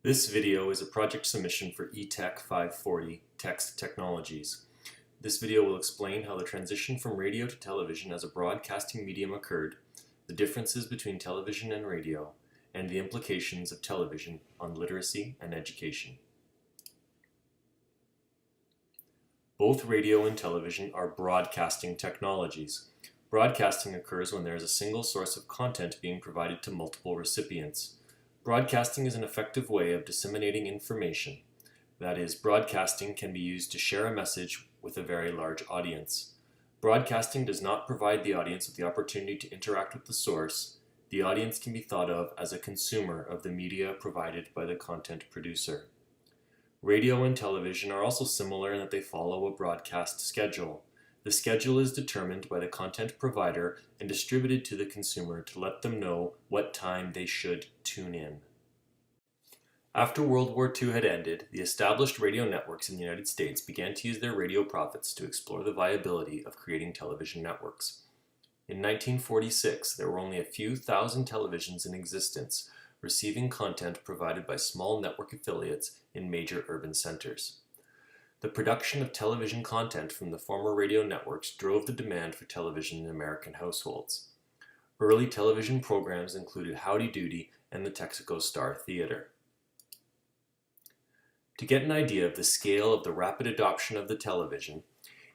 This video is a project submission for eTech 540 Text Technologies. This video will explain how the transition from radio to television as a broadcasting medium occurred, the differences between television and radio, and the implications of television on literacy and education. Both radio and television are broadcasting technologies. Broadcasting occurs when there is a single source of content being provided to multiple recipients. Broadcasting is an effective way of disseminating information. That is, broadcasting can be used to share a message with a very large audience. Broadcasting does not provide the audience with the opportunity to interact with the source. The audience can be thought of as a consumer of the media provided by the content producer. Radio and television are also similar in that they follow a broadcast schedule. The schedule is determined by the content provider and distributed to the consumer to let them know what time they should tune in. After World War II had ended, the established radio networks in the United States began to use their radio profits to explore the viability of creating television networks. In 1946, there were only a few thousand televisions in existence, receiving content provided by small network affiliates in major urban centers. The production of television content from the former radio networks drove the demand for television in American households. Early television programs included Howdy Doody and the Texaco Star Theater. To get an idea of the scale of the rapid adoption of the television,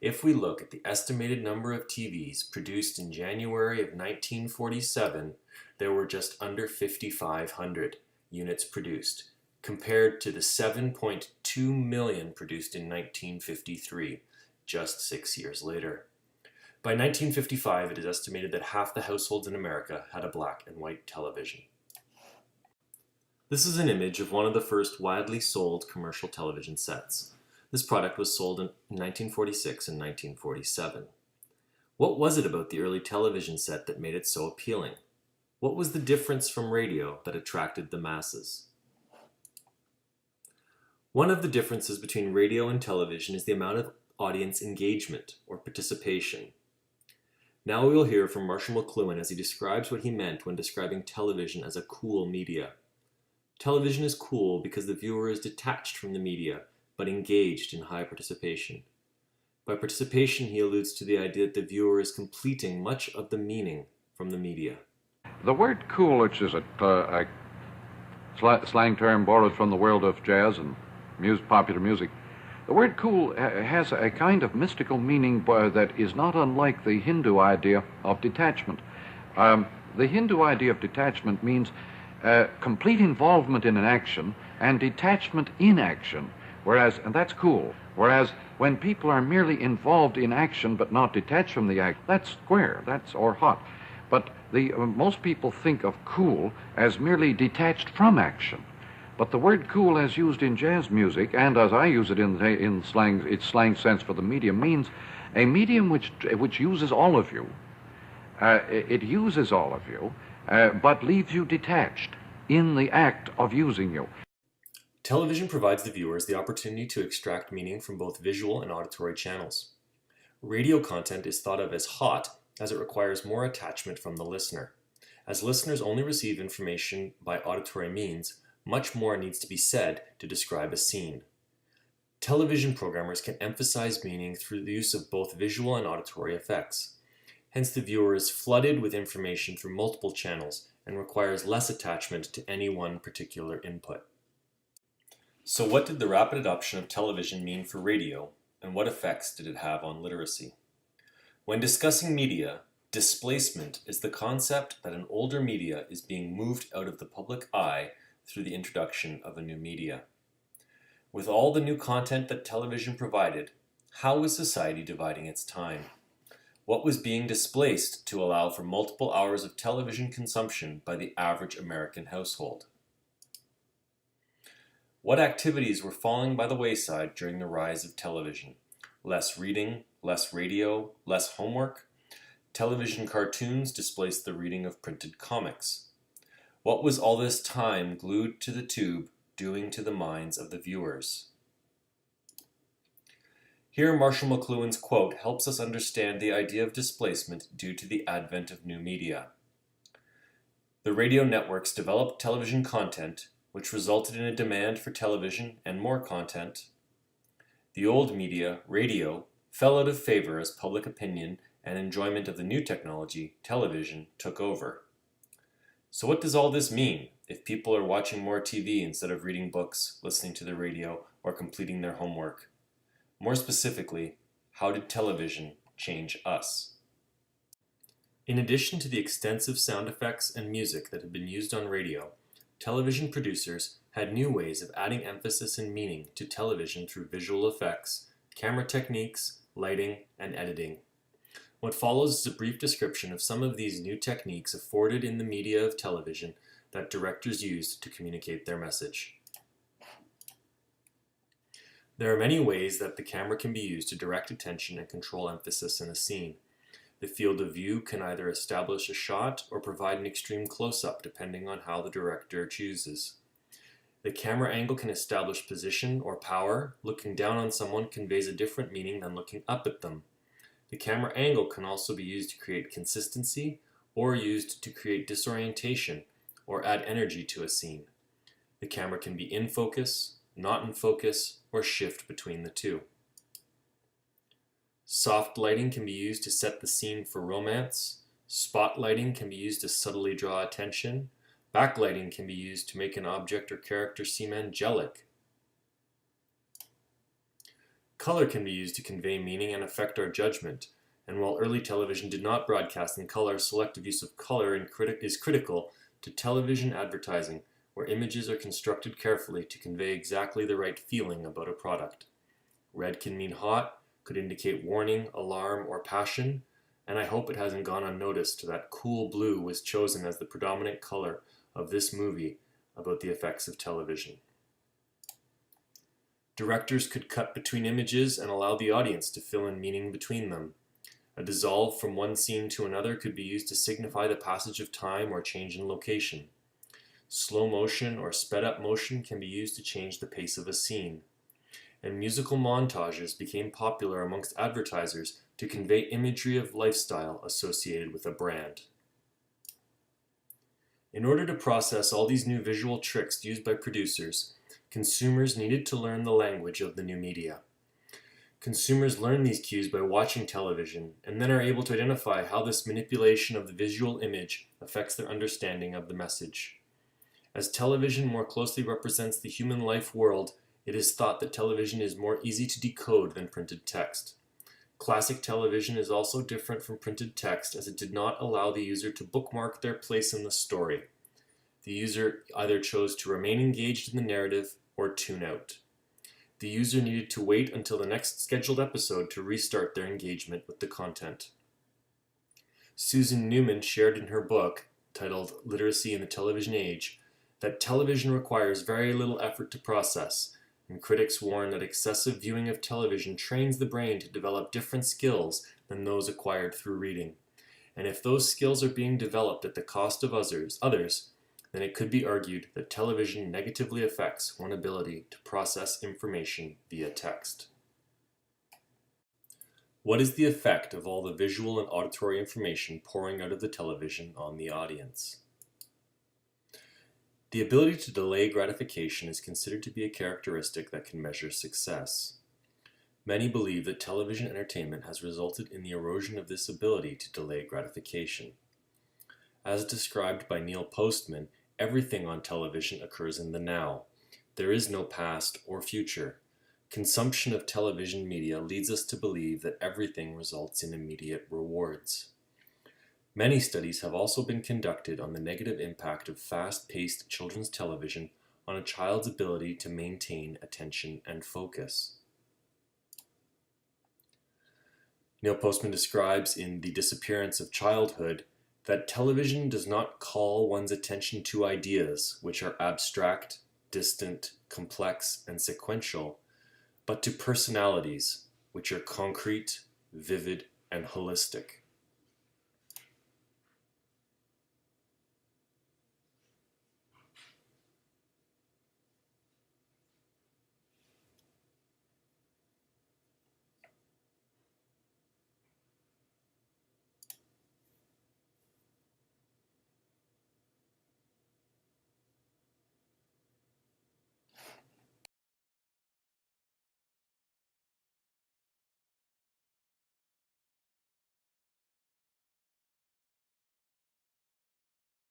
if we look at the estimated number of TVs produced in January of 1947, there were just under 5,500 units produced, compared to the 7.2 million produced in 1953, just 6 years later. By 1955, it is estimated that half the households in America had a black and white television. This is an image of one of the first widely sold commercial television sets. This product was sold in 1946 and 1947. What was it about the early television set that made it so appealing? What was the difference from radio that attracted the masses? One of the differences between radio and television is the amount of audience engagement or participation. Now we will hear from Marshall McLuhan as he describes what he meant when describing television as a cool media. Television is cool because the viewer is detached from the media, but engaged in high participation. By participation, he alludes to the idea that the viewer is completing much of the meaning from the media. The word cool, which is a slang term borrowed from the world of jazz and popular music, the word cool has a kind of mystical meaning that is not unlike the Hindu idea of detachment. The Hindu idea of detachment means complete involvement in an action and detachment in action, and that's cool. Whereas when people are merely involved in action but not detached from the act, that's square, or hot. But most people think of cool as merely detached from action. But the word cool, as used in jazz music, and as I use it in slang, its slang sense for the medium, means a medium which uses all of you. It uses all of you, but leaves you detached in the act of using you. Television provides the viewers the opportunity to extract meaning from both visual and auditory channels. Radio content is thought of as hot as it requires more attachment from the listener. As listeners only receive information by auditory means, much more needs to be said to describe a scene. Television programmers can emphasize meaning through the use of both visual and auditory effects. Hence, the viewer is flooded with information through multiple channels and requires less attachment to any one particular input. So what did the rapid adoption of television mean for radio, and what effects did it have on literacy? When discussing media, displacement is the concept that an older media is being moved out of the public eye through the introduction of a new media. With all the new content that television provided, how was society dividing its time? What was being displaced to allow for multiple hours of television consumption by the average American household? What activities were falling by the wayside during the rise of television? Less reading, less radio, less homework? Television cartoons displaced the reading of printed comics. What was all this time glued to the tube doing to the minds of the viewers? Here, Marshall McLuhan's quote helps us understand the idea of displacement due to the advent of new media. The radio networks developed television content, which resulted in a demand for television and more content. The old media, radio, fell out of favor as public opinion and enjoyment of the new technology, television, took over. So what does all this mean if people are watching more TV instead of reading books, listening to the radio, or completing their homework? More specifically, how did television change us? In addition to the extensive sound effects and music that had been used on radio, television producers had new ways of adding emphasis and meaning to television through visual effects, camera techniques, lighting, and editing. What follows is a brief description of some of these new techniques afforded in the media of television that directors used to communicate their message. There are many ways that the camera can be used to direct attention and control emphasis in a scene. The field of view can either establish a shot or provide an extreme close-up depending on how the director chooses. The camera angle can establish position or power. Looking down on someone conveys a different meaning than looking up at them. The camera angle can also be used to create consistency or used to create disorientation or add energy to a scene. The camera can be in focus, not in focus, or shift between the two. Soft lighting can be used to set the scene for romance. Spotlighting can be used to subtly draw attention. Backlighting can be used to make an object or character seem angelic. Color can be used to convey meaning and affect our judgment, and while early television did not broadcast in color, selective use of color is critical to television advertising, where images are constructed carefully to convey exactly the right feeling about a product. Red can mean hot, could indicate warning, alarm, or passion, and I hope it hasn't gone unnoticed that cool blue was chosen as the predominant color of this movie about the effects of television. Directors could cut between images and allow the audience to fill in meaning between them. A dissolve from one scene to another could be used to signify the passage of time or change in location. Slow motion or sped up motion can be used to change the pace of a scene. And musical montages became popular amongst advertisers to convey imagery of lifestyle associated with a brand. In order to process all these new visual tricks used by producers, consumers needed to learn the language of the new media. Consumers learn these cues by watching television and then are able to identify how this manipulation of the visual image affects their understanding of the message. As television more closely represents the human life world, it is thought that television is more easy to decode than printed text. Classic television is also different from printed text as it did not allow the user to bookmark their place in the story. The user either chose to remain engaged in the narrative or tune out. The user needed to wait until the next scheduled episode to restart their engagement with the content. Susan Newman shared in her book, titled Literacy in the Television Age, that television requires very little effort to process, and critics warn that excessive viewing of television trains the brain to develop different skills than those acquired through reading. And if those skills are being developed at the cost of others, then it could be argued that television negatively affects one's ability to process information via text. What is the effect of all the visual and auditory information pouring out of the television on the audience? The ability to delay gratification is considered to be a characteristic that can measure success. Many believe that television entertainment has resulted in the erosion of this ability to delay gratification. As described by Neil Postman, everything on television occurs in the now. There is no past or future. Consumption of television media leads us to believe that everything results in immediate rewards. Many studies have also been conducted on the negative impact of fast-paced children's television on a child's ability to maintain attention and focus. Neil Postman describes in The Disappearance of Childhood that television does not call one's attention to ideas, which are abstract, distant, complex, and sequential, but to personalities, which are concrete, vivid, and holistic.